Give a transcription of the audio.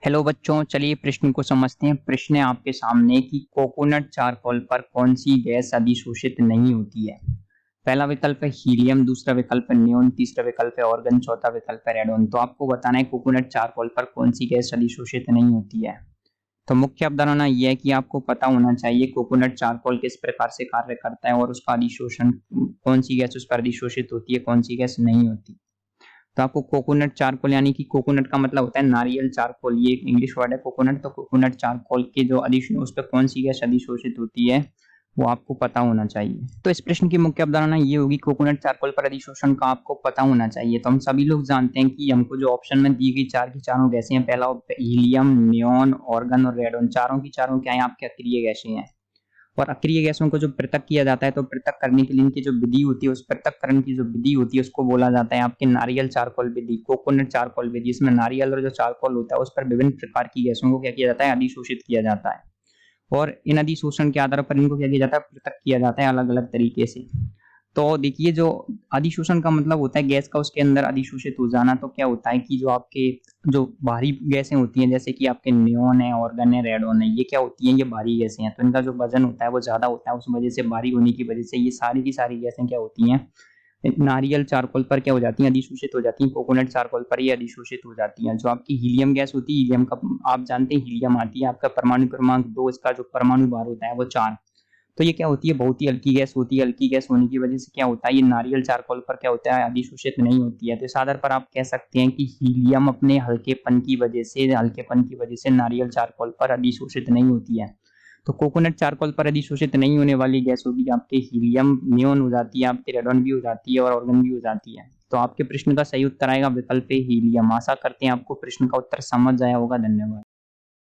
Hello बच्चों, चलिए प्रश्न को समझते हैं। प्रश्न है आपके सामने कि कोकोनट चारकोल पर कौन सी गैस अधिशोषित नहीं होती है। पहला विकल्प है हीलियम, दूसरा विकल्प है नियोन, तीसरा विकल्प है ऑर्गन, चौथा विकल्प है रेडोन। तो आपको बताना है कोकोनट चारकोल पर कौन सी गैस अधिशोषित नहीं होती है। तो मुख्य अवधारणा यह है कि आपको पता होना चाहिए कोकोनट चारकोल किस प्रकार से कार्य करता है और उसका अधिशोषण कौन सी गैस उस पर अधिशोषित होती है, कौन सी गैस नहीं होती। तो आपको कोकोनट चारकोल यानी कि कोकोनट का मतलब होता है नारियल चारकोल, ये एक इंग्लिश वर्ड है कोकोनट। तो कोकोनट चारकोल के जो उस पर कौन सी गैस अधिशोषित होती है वो आपको पता होना चाहिए। तो इस प्रश्न की मुख्य अवधारणा ये होगी कोकोनट चारकोल पर अधिशोषण का आपको पता होना चाहिए। तो हम सभी लोग जानते हैं कि हमको जो ऑप्शन में दी गई चार की चारों गैसें हैं, पहला हीलियम, नियोन, ऑर्गन और रेडोन, चारों की चारों क्या है आपके अक्रिय गैसें हैं। और अक्रिय गैसों को जो पृथक किया जाता है तो पृथक करने के लिए इनकी जो विधि होती है, उस पृथककरण की जो विधि होती है उसको बोला जाता है आपके नारियल चारकोल विधि, कोकोनट चारकोल विधि। इसमें नारियल और जो चारकोल होता है उस पर विभिन्न प्रकार की गैसों को क्या किया जाता है, अधिशोषित किया जाता है। और इन अधिशोषण के आधार पर इनको क्या किया जाता है, पृथक किया जाता है अलग अलग तरीके से। तो देखिए, जो अधिशोषण का मतलब होता है गैस का उसके अंदर अधिशोषित हो जाना। तो क्या होता है कि जो आपके जो बाहरी गैसें होती हैं, जैसे कि आपके नियोन है, ऑर्गन है, रेडोन है, ये क्या होती हैं, ये भारी गैसें हैं। तो इनका जो वजन होता है वो ज्यादा होता है, उस वजह से भारी होने की वजह से ये सारी की सारी गैसें क्या होती हैं, नारियल चारकोल पर क्या हो जाती हैं, अधिशोषित हो जाती हैं। कोकोनट चारकोल पर ये अधिशोषित हो जाती हैं। जो आपकी हीलियम गैस होती है, हीलियम का आप जानते हैं, हीलियम आती है आपका परमाणु क्रमांक 2, इसका जो परमाणु भार होता है वो 4। तो ये क्या होती है, बहुत ही हल्की गैस होती है। हल्की गैस होने की वजह से क्या होता है, ये नारियल चारकोल पर क्या होता है, अधिशोषित नहीं होती है। तो इस आधार पर आप कह सकते हैं कि हीलियम अपने हल्केपन की वजह से नारियल चारकोल पर अधिशोषित नहीं होती है। तो कोकोनट चारकोल पर अधिशोषित नहीं होने वाली गैस होगी आपके हीलियम, नियोन हो जाती है, आपके रेडोन भी हो जाती है और ऑर्गन भी हो जाती है। तो आपके प्रश्न का सही उत्तर आएगा विकल्प हीलियम। आशा करते हैं आपको प्रश्न का उत्तर समझ आया होगा। धन्यवाद।